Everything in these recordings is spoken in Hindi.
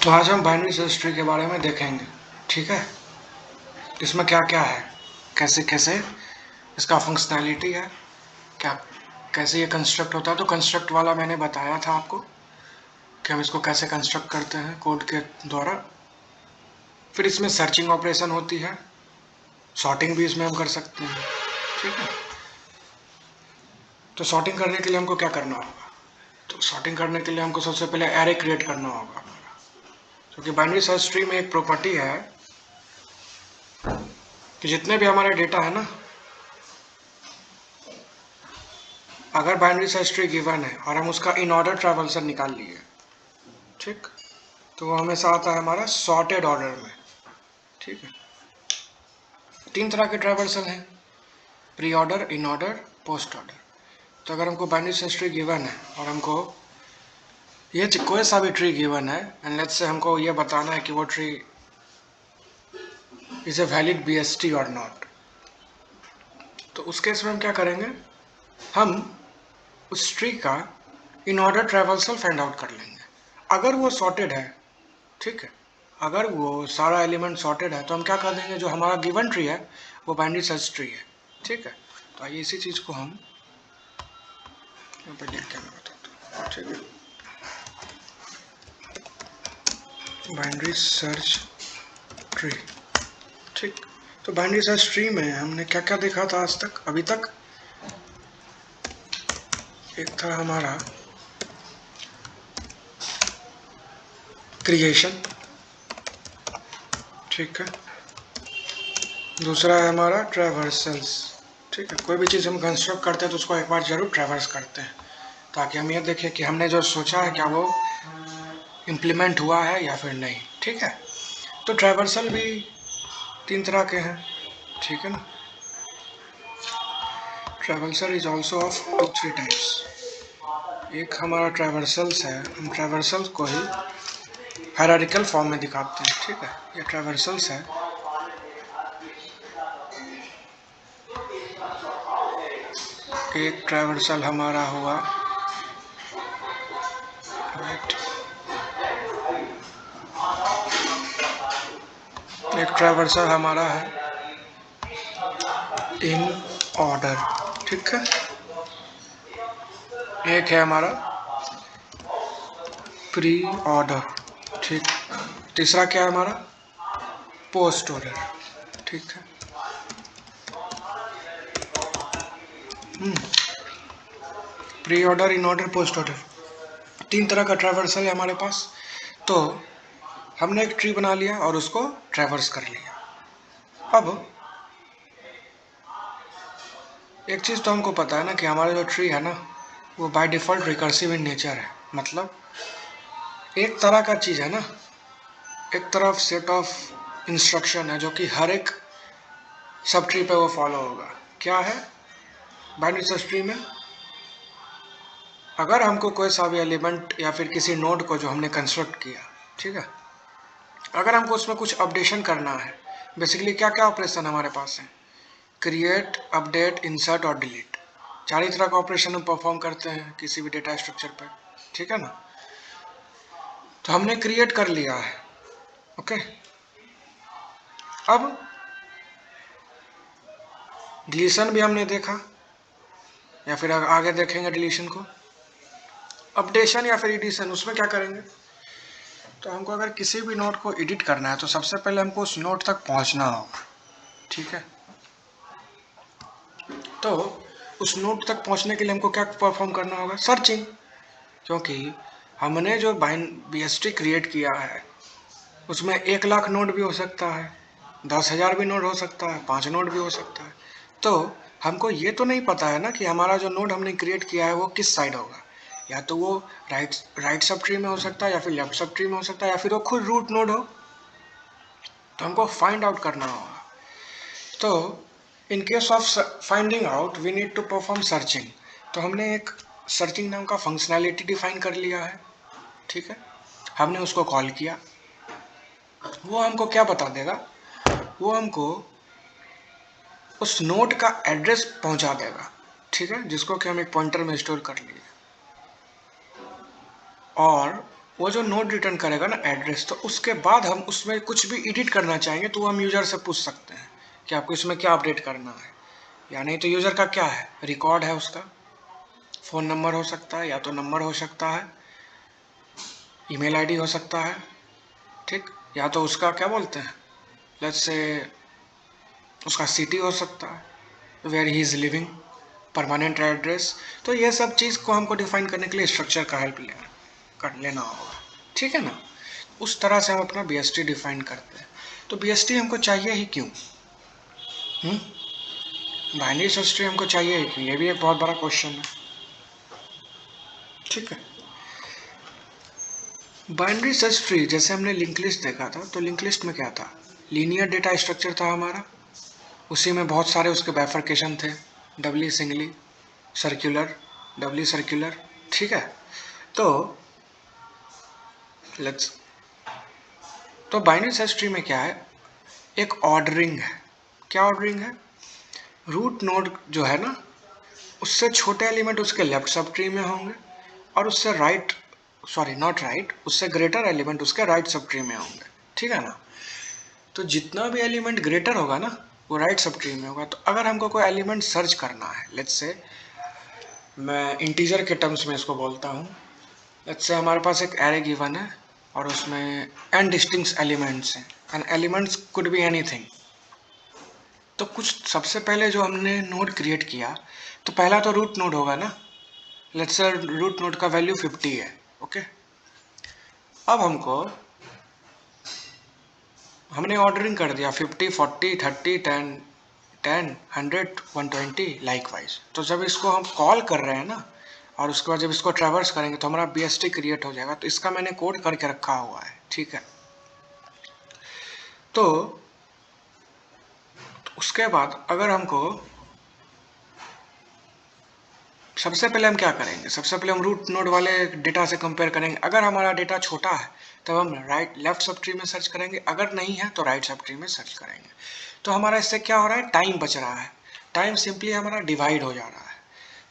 तो आज हम बाइनरी सर्च ट्री के बारे में देखेंगे। ठीक है, इसमें क्या क्या है, कैसे कैसे इसका फंक्शनैलिटी है, क्या कैसे ये कंस्ट्रक्ट होता है। तो कंस्ट्रक्ट वाला मैंने बताया था आपको कि हम इसको कैसे कंस्ट्रक्ट करते हैं कोड के द्वारा। फिर इसमें सर्चिंग ऑपरेशन होती है, सॉर्टिंग भी इसमें हम कर सकते हैं। ठीक है, तो सॉर्टिंग करने के लिए हमको क्या करना होगा? तो सॉर्टिंग करने के लिए हमको सबसे पहले एरे क्रिएट करना होगा, क्योंकि बाइनरी सर्च ट्री में एक प्रॉपर्टी है कि जितने भी हमारे डेटा है ना, अगर बाइनरी सर्च ट्री गिवन है और हम उसका इन ऑर्डर ट्रैवर्सल निकाल लिए, ठीक, तो वो हमेशा आता है हमारा सॉर्टेड ऑर्डर में। ठीक है, तीन तरह के ट्रैवर्सल हैं, pre order, in order, post order. तो अगर हमको बाइनरी सर्च ट्री गिवन है और हमको ये कोई सा भी ट्री गिवन है एंड लेट्स से हमको ये बताना है कि वो tree is a valid BST और नॉट, तो उस केस में हम क्या करेंगे, हम उस ट्री का in order traversal find out कर लेंगे। अगर वो सॉर्टेड है, ठीक है, अगर वो सारा एलिमेंट सॉर्टेड है तो हम क्या कर देंगे, जो हमारा गिवन ट्री है वो बाइनरी सर्च ट्री है। ठीक है, तो आइए इसी चीज़ को हम यहाँ पे लिख के मैं बताता हूँ। ठीक है, बाइनरी सर्च ट्री। ठीक, तो बाइनरी सर्च ट्री में हमने क्या क्या देखा था आज तक, अभी तक? एक था हमारा क्रिएशन, ठीक है, दूसरा है हमारा ट्रैवर्सल्स। ठीक है, कोई भी चीज़ हम कंस्ट्रक्ट करते हैं तो उसको एक बार जरूर ट्रैवर्स करते हैं, ताकि हम ये देखें कि हमने जो सोचा है क्या वो इम्प्लीमेंट हुआ है या फिर नहीं। ठीक है, तो ट्रैवर्सल भी तीन तरह के हैं, ठीक है ना। Traversal is also of 2-3 types. एक हमारा ट्रैवर्सल्स है, हम ट्रैवर्सल्स को ही हायरार्किकल फॉर्म में दिखाते हैं। ठीक है, ये ट्रैवर्सल्स है। एक ट्रैवर्सल हमारा हुआ, एक ट्रैवर्सल हमारा है इन ऑर्डर, ठीक है। एक है हमारा प्री ऑर्डर, ठीक। तीसरा क्या है हमारा, पोस्ट ऑर्डर, ठीक है। Pre order, in order, post order, तीन तरह का ट्रैवर्सल है हमारे पास। तो हमने एक ट्री बना लिया और उसको ट्रैवर्स कर लिया। अब एक चीज़ तो हमको पता है ना कि हमारा जो ट्री है ना वो by default recursive in nature है। मतलब एक तरह का चीज़ है ना, एक तरफ सेट ऑफ इंस्ट्रक्शन है जो कि हर एक सब ट्री पे वो फॉलो होगा। क्या है, बाइनरी सर्च ट्री में अगर हमको कोई सा भी एलिमेंट या फिर किसी नोड को जो हमने कंस्ट्रक्ट किया, ठीक है, अगर हमको उसमें कुछ अपडेशन करना है, बेसिकली क्या क्या ऑपरेशन हमारे पास है, क्रिएट, अपडेट, इंसर्ट और डिलीट। चार ही तरह का ऑपरेशन हम परफॉर्म करते हैं किसी भी डेटा स्ट्रक्चर पर, ठीक है ना। तो हमने क्रिएट कर लिया है, ओके। अब डिलीशन भी हमने देखा, या फिर आगे देखेंगे डिलीशन को। अपडेशन या फिर एडिशन, उसमें क्या करेंगे, तो हमको अगर किसी भी नोड को एडिट करना है तो सबसे पहले हमको उस नोड तक पहुंचना होगा, ठीक है। तो उस नोड तक पहुंचने के लिए हमको क्या परफॉर्म करना होगा, सर्चिंग। क्योंकि हमने जो BST क्रिएट किया है उसमें 1,00,000 नोड भी हो सकता है, 10,000 भी नोड हो सकता है, 5 नोड भी हो सकता है। तो हमको ये तो नहीं पता है ना कि हमारा जो नोड हमने क्रिएट किया है वो किस साइड होगा। या तो वो राइट सब ट्री में हो सकता है, या फिर लेफ्ट सब ट्री में हो सकता है, या फिर वो खुद रूट नोड हो। तो हमको फाइंड आउट करना होगा। तो in case of finding out we need to perform searching. तो हमने एक सर्चिंग नाम का फंक्शनैलिटी डिफाइन कर लिया है, ठीक है। हमने उसको कॉल किया, वो हमको क्या बता देगा, वो हमको उस नोड का एड्रेस पहुंचा देगा, ठीक है, जिसको कि हम एक पॉइंटर में स्टोर कर लिए। और वो जो नोड रिटर्न करेगा ना एड्रेस, तो उसके बाद हम उसमें कुछ भी एडिट करना चाहेंगे तो हम यूज़र से पूछ सकते हैं कि आपको इसमें क्या अपडेट करना है, या नहीं तो यूज़र का क्या है, रिकॉर्ड है उसका, फ़ोन नंबर हो सकता है, या तो नंबर हो सकता है, ईमेल आईडी हो सकता है, ठीक, या तो उसका क्या बोलते हैं, लेट्स से उसका सिटी हो सकता है where he is living, permanent address. तो ये सब चीज़ को हमको डिफाइन करने के लिए स्ट्रक्चर का हेल्प लेना होगा, ठीक है ना। उस तरह से हम अपना BST डिफाइन करते हैं। तो BST हमको चाहिए ही क्यों? बाइनरी सर्च ट्री हमको चाहिए ही क्यों? ये भी एक बहुत बड़ा क्वेश्चन है, ठीक है। बाइनरी सर्च ट्री जैसे हमने लिंक लिस्ट देखा था, तो लिंक लिस्ट में क्या था, लीनियर डेटा स्ट्रक्चर था हमारा, उसी में बहुत सारे उसके बाइफरकेशन थे, डबली सिंगली सर्कुलर, डबली सर्कुलर, ठीक है। तो लेट्स तो बाइनरी सर्च ट्री में क्या है, एक ऑर्डरिंग है। क्या ऑर्डरिंग है, रूट नोड जो है ना, उससे छोटे एलिमेंट उसके लेफ्ट सब ट्री में होंगे, और उससे राइट, सॉरी नॉट राइट, उससे ग्रेटर एलिमेंट उसके राइट सब ट्री में होंगे, ठीक है ना। तो जितना भी एलिमेंट ग्रेटर होगा ना, वो राइट सब ट्री में होगा। तो अगर हमको कोई एलिमेंट सर्च करना है, लेट्स से मैं इंटीजर के टर्म्स में इसको बोलता हूँ, लेट्स से हमारे पास एक एरे गिवन है और उसमें n डिस्टिंक्ट एलिमेंट्स हैं, and elements could be anything. तो कुछ सबसे पहले जो हमने नोड क्रिएट किया, तो पहला तो रूट नोड होगा ना, लेट्स से रूट नोड का वैल्यू 50 है, ओके। अब हमने ऑर्डरिंग कर दिया 50, 40, 30, 10, 10, 100, 120 लाइक वाइज। तो जब इसको हम कॉल कर रहे हैं ना, और उसके बाद जब इसको ट्रैवर्स करेंगे तो हमारा BST क्रिएट हो जाएगा। तो इसका मैंने कोड करके रखा हुआ है, ठीक है। तो उसके बाद अगर हमको, सबसे पहले हम क्या करेंगे, सबसे पहले हम रूट नोड वाले डेटा से कंपेयर करेंगे। अगर हमारा डेटा छोटा है तब हम लेफ्ट सब ट्री में सर्च करेंगे, अगर नहीं है तो राइट सब ट्री में सर्च करेंगे। तो हमारा इससे क्या हो रहा है, टाइम बच रहा है, टाइम सिंपली हमारा डिवाइड हो जा रहा है।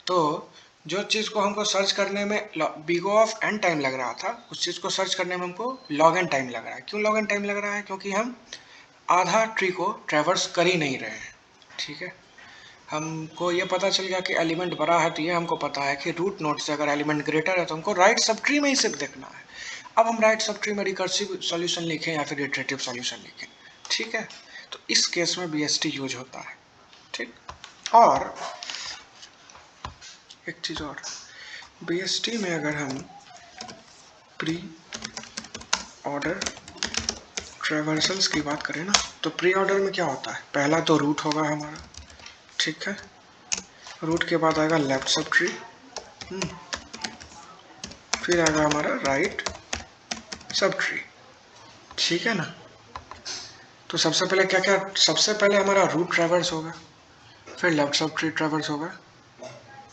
तो जो चीज़ को हमको सर्च करने में बिग ऑफ एन टाइम लग रहा था, उस चीज़ को सर्च करने में हमको लॉग एन टाइम लग रहा है। क्यों लॉग एन टाइम लग रहा है, क्योंकि हम आधा ट्री को ट्रैवर्स कर ही नहीं रहे हैं, ठीक है। हमको ये पता चल गया कि एलिमेंट बड़ा है, तो ये हमको पता है कि रूट नोड से अगर एलिमेंट ग्रेटर है तो हमको राइट सब ट्री में ही सिर्फ देखना है। अब हम राइट सब ट्री में रिकर्सिव सॉल्यूशन लिखें या फिर इटरेटिव सॉल्यूशन लिखें, ठीक है। तो इस केस में BST यूज होता है, ठीक। और एक चीज़ और, BST में अगर हम प्री ऑर्डर ट्रैवर्सल्स की बात करें ना, तो प्री ऑर्डर में क्या होता है, पहला तो रूट होगा हमारा, ठीक है। रूट के बाद आएगा लेफ्ट सब ट्री, फिर आएगा हमारा राइट सब ट्री, ठीक है ना। तो सबसे पहले क्या क्या, सबसे पहले हमारा रूट ट्रैवर्स होगा, फिर लेफ्ट सब ट्री ट्रैवर्स होगा,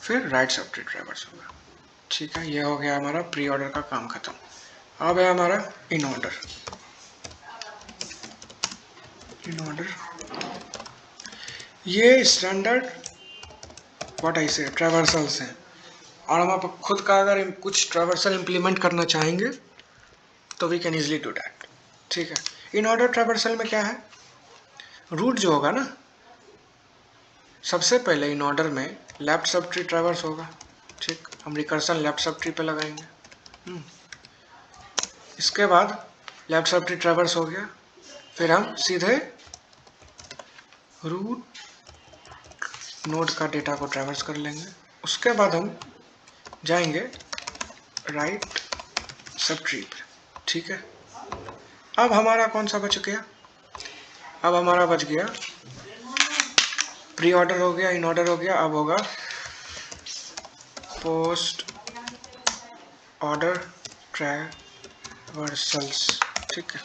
फिर राइट सब ट्री ट्रैवर्स होगा, ठीक है। ये हो गया हमारा प्री ऑर्डर का काम खत्म। अब है हमारा इन ऑर्डर। इन ऑर्डर ये स्टैंडर्ड व्हाट आई से ट्रैवर्सल्स हैं, और हम आप खुद का अगर कुछ ट्रैवर्सल इंप्लीमेंट करना चाहेंगे तो we can easily do that, ठीक है। इन ऑर्डर ट्रैवर्सल में क्या है, रूट जो होगा ना, सबसे पहले इन ऑर्डर में लेफ्ट सब ट्री ट्रैवर्स होगा, ठीक। हम रिकर्सन लेफ्ट सब ट्री पे लगाएंगे, इसके बाद लेफ्ट सब ट्री ट्रैवर्स हो गया, फिर हम सीधे रूट नोड का डेटा को ट्रैवर्स कर लेंगे। उसके बाद हम जाएंगे राइट सब ट्री पर, ठीक है। अब हमारा कौन सा बच गया, अब हमारा बच गया प्री ऑर्डर हो गया, इन ऑर्डर हो गया, अब होगा पोस्ट ऑर्डर ट्रैवर्सल्स, ठीक है।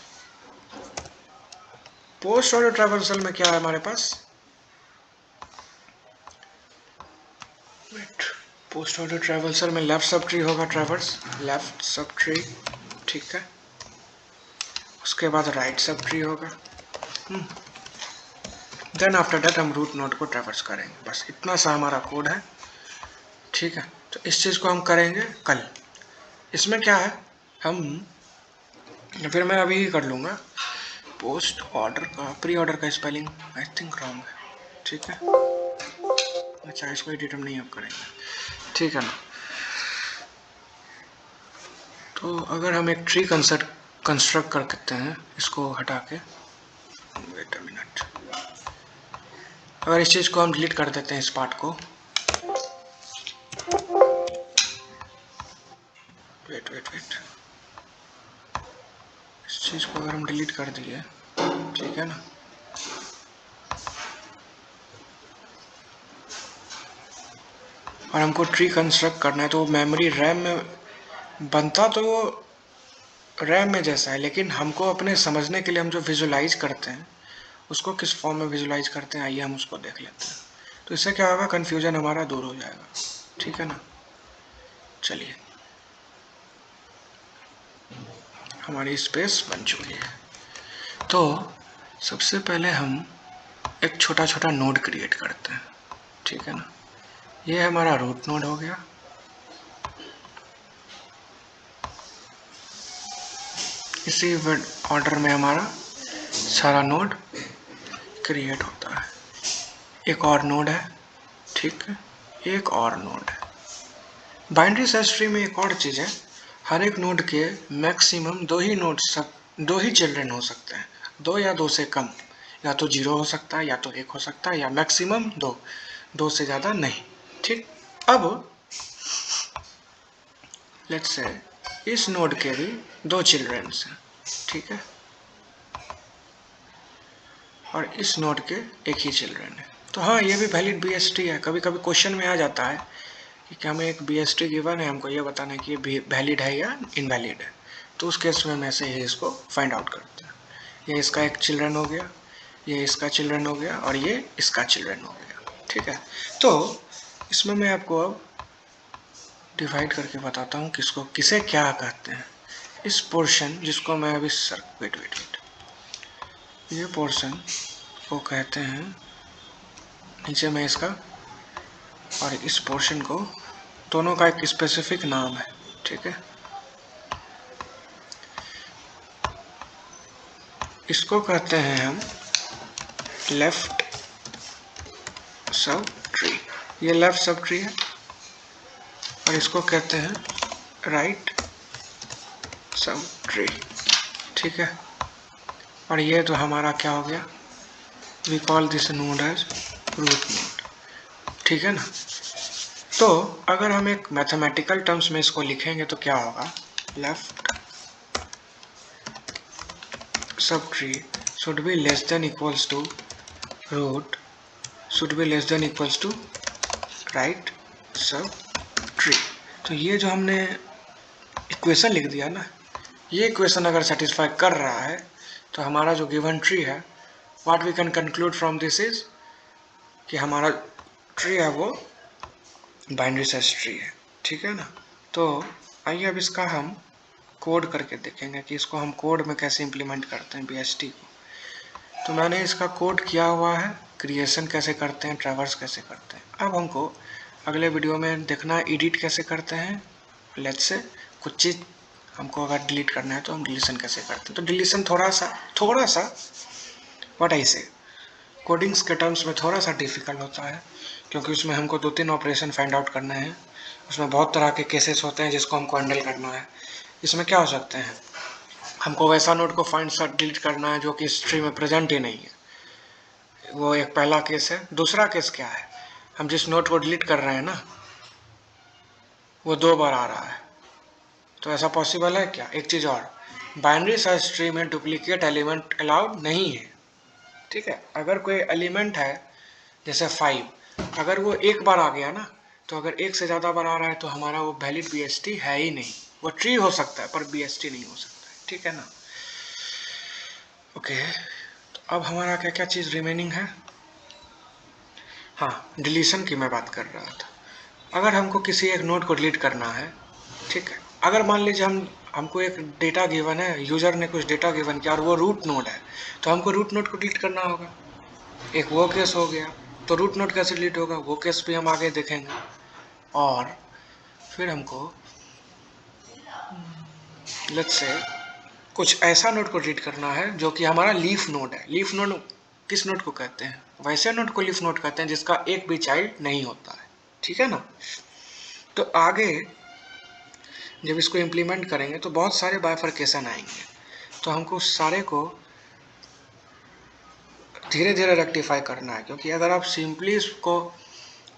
पोस्ट ऑर्डर ट्रैवर्सल में क्या है हमारे पास, पोस्ट ऑर्डर ट्रैवर्सल में लेफ्ट सब ट्री होगा, ट्रैवर्स लेफ्ट सब ट्री, ठीक है। उसके बाद राइट सब ट्री होगा, देन आफ्टर दैट हम रूट नोड को ट्रैवर्स करेंगे। बस इतना सा हमारा कोड है, ठीक है। तो इस चीज़ को हम करेंगे कल। इसमें क्या है, हम फिर मैं अभी ही कर लूँगा। पोस्ट ऑर्डर का प्री ऑर्डर का स्पेलिंग आई थिंक रॉन्ग है, ठीक है। अच्छा, इसको एडिट हम नहीं अब करेंगे, ठीक है ना। तो अगर हम एक ट्री कंस्ट्रक्ट कर सकते हैं, इसको हटा के, वेट अ मिनट, अगर इस चीज़ को हम डिलीट कर देते हैं, इस पार्ट को, वेट वेट वेट, इस चीज़ को अगर हम डिलीट कर दिए, ठीक है ना, और हमको ट्री कंस्ट्रक्ट करना है, तो मेमोरी रैम में बनता तो रैम में जैसा है, लेकिन हमको अपने समझने के लिए हम जो विजुलाइज करते हैं उसको किस फॉर्म में विजुलाइज करते हैं, आइए हम उसको देख लेते हैं। तो इससे क्या होगा, कन्फ्यूजन हमारा दूर हो जाएगा, ठीक है ना। चलिए, हमारी स्पेस बन चुकी है। तो सबसे पहले हम एक छोटा छोटा नोड क्रिएट करते हैं, ठीक है ना। ये हमारा रूट नोड हो गया। इसी ऑर्डर में हमारा सारा नोड क्रिएट होता है। एक और नोड है, ठीक है, एक और नोड है। बाइनरी सर्च ट्री में एक और चीज़ है, हर एक नोड के मैक्सिमम दो ही चिल्ड्रन हो सकते हैं, दो या दो से कम, या तो 0 हो सकता है, या तो 1 हो सकता है, या मैक्सिमम दो से ज़्यादा नहीं, ठीक। अब लेट्स से इस नोड के भी 2 चिल्ड्रंस हैं, ठीक है, और इस नोड के एक ही चिल्ड्रन है। तो हाँ, ये भी वैलिड BST है। कभी कभी क्वेश्चन में आ जाता है कि हमें एक BST गिवन है, हमको ये बताना है कि ये वैलिड है या इनवैलिड है, तो उस केस में ऐसे ही इसको फाइंड आउट करते हैं। ये इसका एक चिल्ड्रन हो गया, ये इसका चिल्ड्रन हो गया, और ये इसका चिल्ड्रन हो गया, ठीक है। तो इसमें मैं आपको अब डिवाइड करके बताता हूँ किसको किसे क्या कहते हैं। इस पोर्शन जिसको मैं अभी वेट वेट वेट, ये पोर्शन को कहते हैं, नीचे में इसका, और इस पोर्शन को, दोनों का एक स्पेसिफिक नाम है, ठीक है। इसको कहते हैं हम लेफ्ट सब ट्री, ये लेफ्ट सब ट्री है, और इसको कहते हैं राइट सब ट्री, ठीक है। और ये तो हमारा क्या हो गया, we call this node as root node, ठीक है ना। तो अगर हम एक मैथमेटिकल टर्म्स में इसको लिखेंगे तो क्या होगा, left sub tree should be less than equals to root should be less than equals to right sub tree. तो ये जो हमने इक्वेशन लिख दिया ना, ये इक्वेशन अगर सेटिस्फाई कर रहा है तो हमारा जो गिवन ट्री है, what we can conclude from this is कि हमारा ट्री है वो बाइनरी सर्च ट्री है, ठीक है ना। तो आइए अब इसका हम कोड करके देखेंगे कि इसको हम कोड में कैसे इम्प्लीमेंट करते हैं BST को। तो मैंने इसका कोड किया हुआ है, क्रिएशन कैसे करते हैं, ट्रैवर्स कैसे करते हैं। अब हमको अगले वीडियो में देखना है एडिट कैसे करते हैं। लेट्स से कुछ चीज़ हमको अगर डिलीट करना है तो हम डिलीशन कैसे करते हैं। तो डिलीशन थोड़ा सा व्हाट आई से कोडिंग्स के टर्म्स में थोड़ा सा डिफिकल्ट होता है, क्योंकि उसमें हमको 2-3 ऑपरेशन फाइंड आउट करने हैं। उसमें बहुत तरह के केसेस होते हैं जिसको हमको हैंडल करना है। इसमें क्या हो सकते हैं, हमको वैसा नोड को फाइंड सर्च डिलीट करना है जो कि हिस्ट्री में प्रेजेंट ही नहीं है, वो एक पहला केस है। दूसरा केस क्या है, हम जिस नोड को डिलीट कर रहे हैं ना, वो 2 बार आ रहा है, तो ऐसा पॉसिबल है क्या। एक चीज़ और, बाइनरी सर्च ट्री में डुप्लीकेट एलिमेंट अलाउड नहीं है, ठीक है। अगर कोई एलिमेंट है जैसे 5, अगर वो एक बार आ गया ना, तो अगर एक से ज़्यादा बार आ रहा है तो हमारा वो वैलिड BST है ही नहीं। वो ट्री हो सकता है पर BST नहीं हो सकता है, ठीक है ना। ओके, तो अब हमारा क्या क्या चीज़ रिमेनिंग है। हाँ, डिलीशन की मैं बात कर रहा था। अगर हमको किसी एक नोड को डिलीट करना है, ठीक है, अगर मान लीजिए हमको एक डेटा गिवन है, यूज़र ने कुछ डेटा गिवन किया और वो रूट नोड है, तो हमको रूट नोड को डिलीट करना होगा। एक वो केस हो गया, तो रूट नोड कैसे डिलीट होगा वो केस भी हम आगे देखेंगे। और फिर हमको लेट्स से कुछ ऐसा नोड को रीड करना है जो कि हमारा लीफ नोड है। लीफ नोड किस नोड को कहते हैं? वैसे नोड को लीफ नोड कहते हैं जिसका एक भी चाइल्ड नहीं होता है, ठीक है ना। तो आगे जब इसको इम्प्लीमेंट करेंगे तो बहुत सारे बाइफर्केशन आएंगे, तो हमको उस सारे को धीरे धीरे रेक्टिफाई करना है, क्योंकि अगर आप सिंपली इसको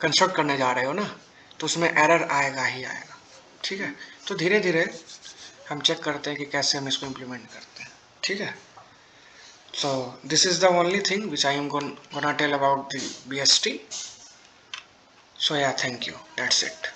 कंस्ट्रक्ट करने जा रहे हो ना तो उसमें एरर आएगा ही आएगा, ठीक है। तो धीरे धीरे हम चेक करते हैं कि कैसे हम इसको इम्प्लीमेंट करते हैं, ठीक है। So this is the only thing which I am gonna tell about the BST. So yeah, thank you. That's it.